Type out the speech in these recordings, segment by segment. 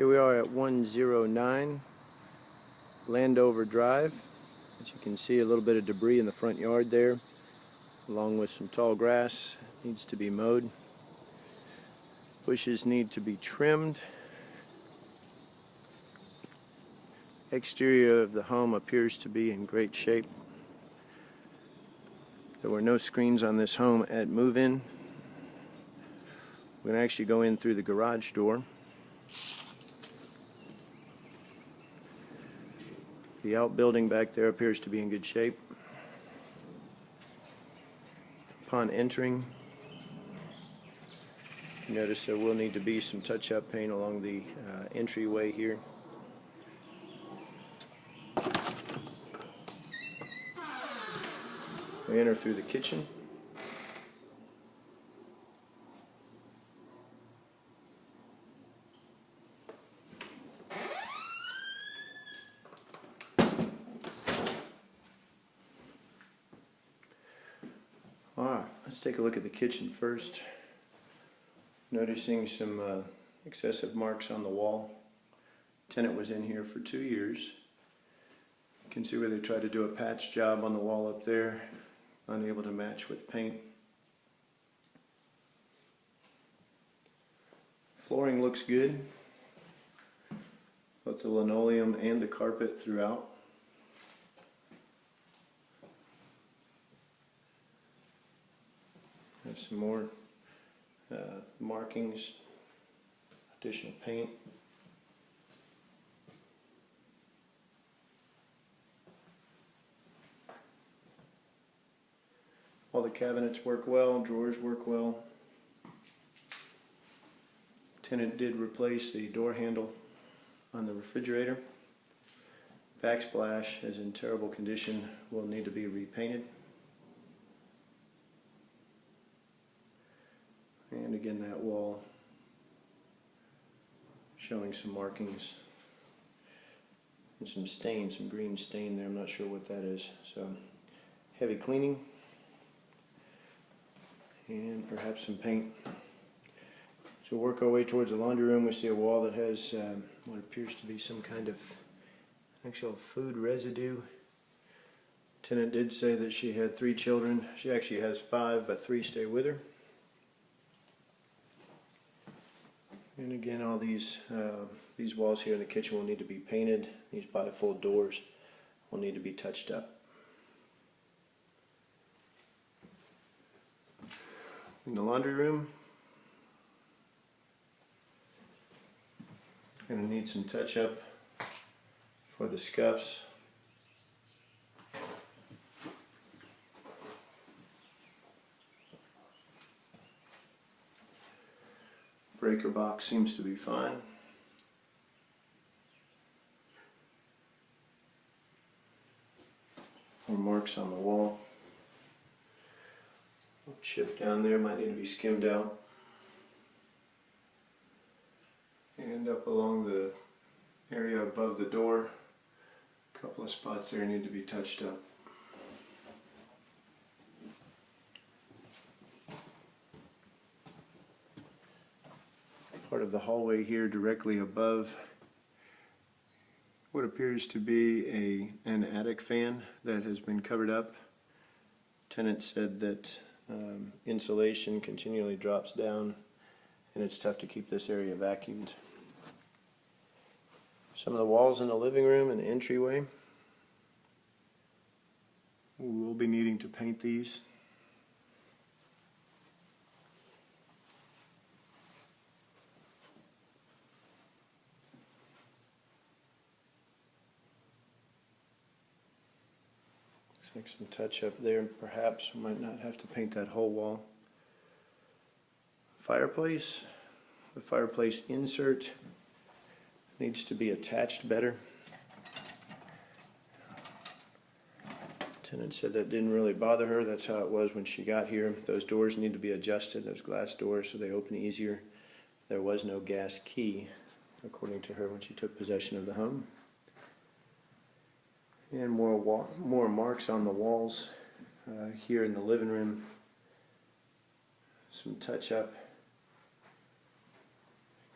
Here we are at 109 Landover Drive. As you can see, a little bit of debris in the front yard there, along with some tall grass. Needs to be mowed. Bushes need to be trimmed. Exterior of the home appears to be in great shape. There were no screens on this home at move-in. We're going to actually go in through the garage door. The outbuilding back there appears to be in good shape. Upon entering, you notice there will need to be some touch-up paint along the entryway here. We enter through the kitchen. Alright, let's take a look at the kitchen first. Noticing some excessive marks on the wall. Tenant was in here for 2 years. You can see where they tried to do a patch job on the wall up there, unable to match with paint. Flooring looks good, both the linoleum and the carpet throughout. Have some more markings, additional paint. All the cabinets work well, drawers work well. Tenant did replace the door handle on the refrigerator. Backsplash is in terrible condition, will need to be repainted. And again, that wall showing some markings and some stain, some green stain there. I'm not sure what that is. So heavy cleaning and perhaps some paint. So we'll work our way towards the laundry room. We see a wall that has what appears to be some kind of actual food residue. Tenant did say that she had 3 children. She actually has 5, but 3 stay with her. And again, all these walls here in the kitchen will need to be painted. These bifold doors will need to be touched up. In the laundry room, going to need some touch up for the scuffs. Breaker box seems to be fine. More marks on the wall. Chip down there might need to be skimmed out. And up along the area above the door, a couple of spots there need to be touched up. Part of the hallway here directly above what appears to be an attic fan that has been covered up. Tenant said that insulation continually drops down and it's tough to keep this area vacuumed. Some of the walls in the living room and the entryway, we will be needing to paint these. Looks like some touch up there. Perhaps we might not have to paint that whole wall. Fireplace. The fireplace insert needs to be attached better. Tenant said that didn't really bother her. That's how it was when she got here. Those doors need to be adjusted. Those glass doors, so they open easier. There was no gas key, according to her, when she took possession of the home. And more marks on the walls here in the living room. Some touch up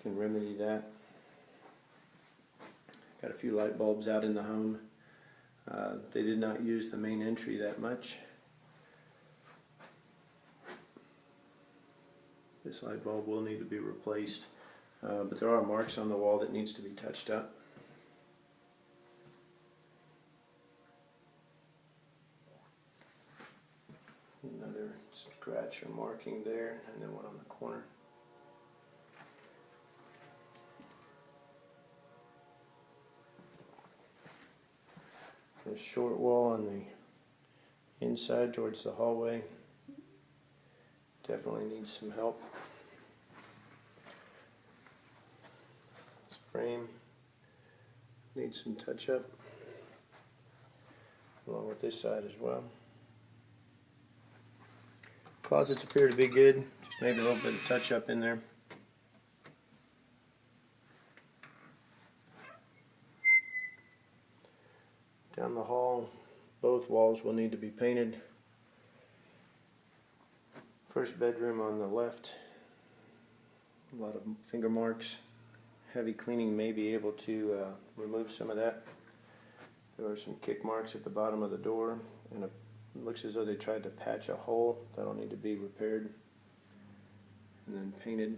can remedy that. Got a few light bulbs out in the home. They did not use the main entry that much. This light bulb will need to be replaced, but there are marks on the wall that needs to be touched up. Another scratch or marking there, and then one on the corner. The short wall on the inside towards the hallway definitely needs some help. This frame needs some touch up, along with this side as well. Closets appear to be good, just maybe a little bit of touch up in there. Down the hall, both walls will need to be painted. First bedroom on the left, a lot of finger marks. Heavy cleaning may be able to remove some of that. There are some kick marks at the bottom of the door, and it looks as though they tried to patch a hole. That'll need to be repaired and then painted.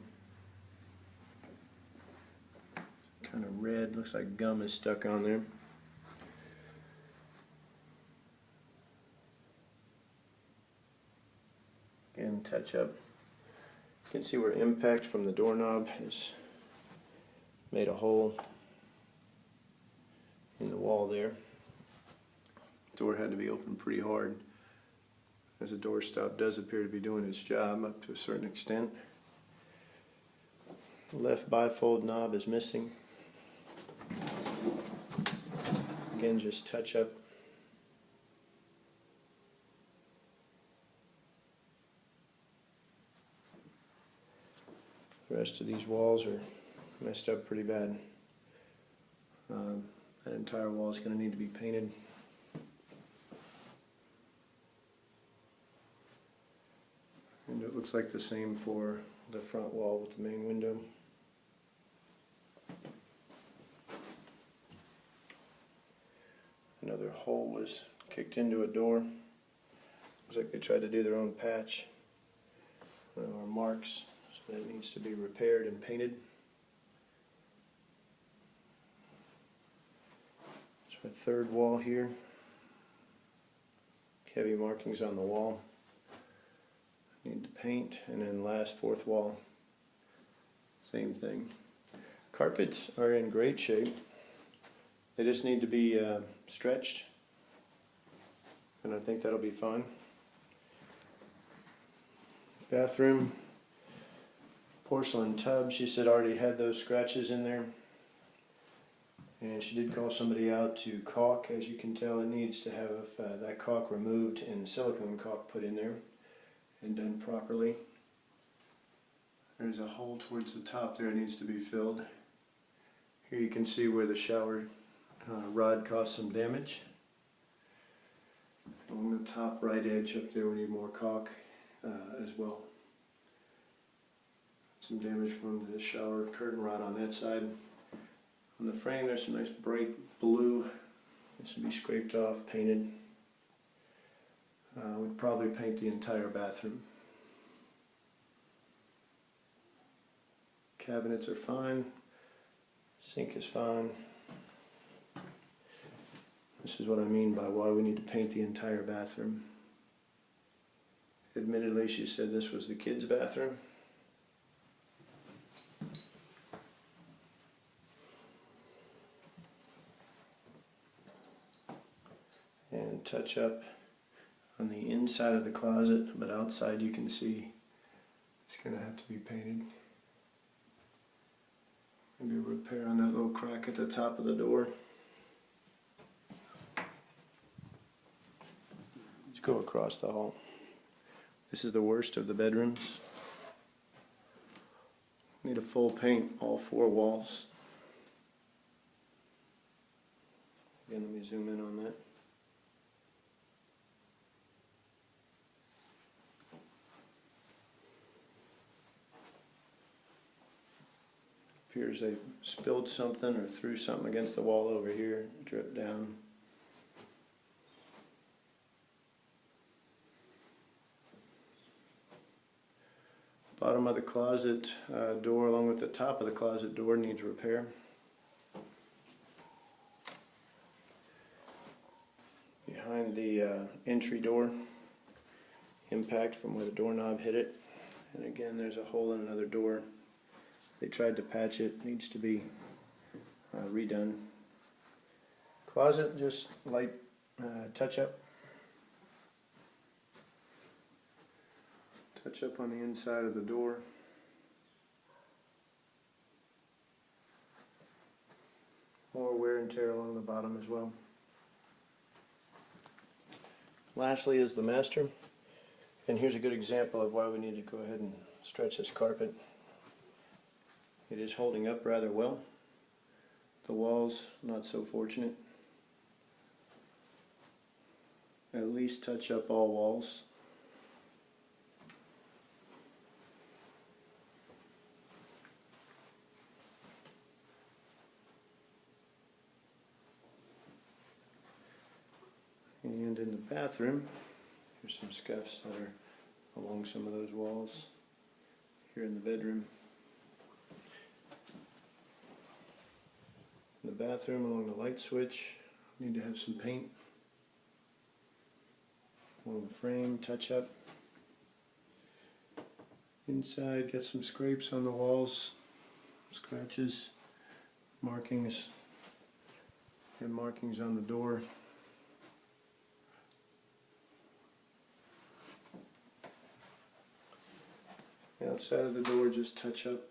Kind of red, looks like gum is stuck on there. Again, touch up. You can see where impact from the doorknob has made a hole in the wall there. Door had to be opened pretty hard, as the doorstop does appear to be doing its job up to a certain extent. The left bifold knob is missing. Again, just touch up. The rest of these walls are messed up pretty bad. That entire wall is going to need to be painted. And it looks like the same for the front wall with the main window. Another hole was kicked into a door. Looks like they tried to do their own patch. There are marks. That needs to be repaired and painted. So our third wall here. Heavy markings on the wall. Need to paint. And then last fourth wall, same thing. Carpets are in great shape. They just need to be stretched, and I think that'll be fine. Bathroom. Porcelain tub, she said already had those scratches in there, and she did call somebody out to caulk. As you can tell, it needs to have that caulk removed and silicone caulk put in there and done properly. There's a hole towards the top there, it needs to be filled. Here you can see where the shower rod caused some damage. Along the top right edge up there we need more caulk as well. Some damage from the shower curtain rod on that side. On the frame there's some nice bright blue. This should be scraped off, painted. We'd probably paint the entire bathroom. Cabinets are fine. Sink is fine. This is what I mean by why we need to paint the entire bathroom. Admittedly, she said this was the kids' bathroom. And touch up on the inside of the closet, but outside you can see it's going to have to be painted. Maybe a repair on that little crack at the top of the door. Let's go across the hall. This is the worst of the bedrooms. Need a full paint all four walls. Again, let me zoom in on that. Appears they spilled something or threw something against the wall over here, dripped down. Bottom of the closet door along with the top of the closet door needs repair. Behind the entry door, impact from where the doorknob hit it. And again, there's a hole in another door. They tried to patch it, needs to be redone. Closet, just light touch up. Touch up on the inside of the door. More wear and tear along the bottom as well. Lastly is the master. And here's a good example of why we need to go ahead and stretch this carpet. It is holding up rather well. The walls, not so fortunate. At least touch up all walls. And in the bathroom, here's some scuffs that are along some of those walls. Here in the bedroom. In the bathroom along the light switch, need to have some paint. Along the frame, touch up. Inside, got some scrapes on the walls, scratches, markings, and markings on the door. The outside of the door, just touch up.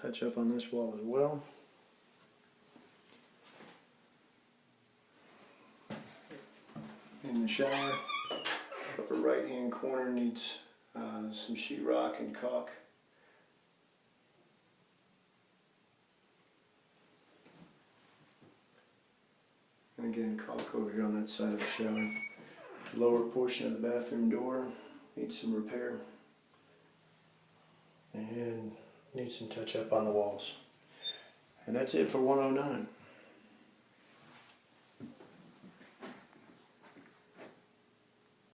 Touch up on this wall as well. In the shower, upper right hand corner needs some sheetrock and caulk. And again, caulk over here on that side of the shower. Lower portion of the bathroom door needs some repair. And needs some touch up on the walls. And that's it for 109.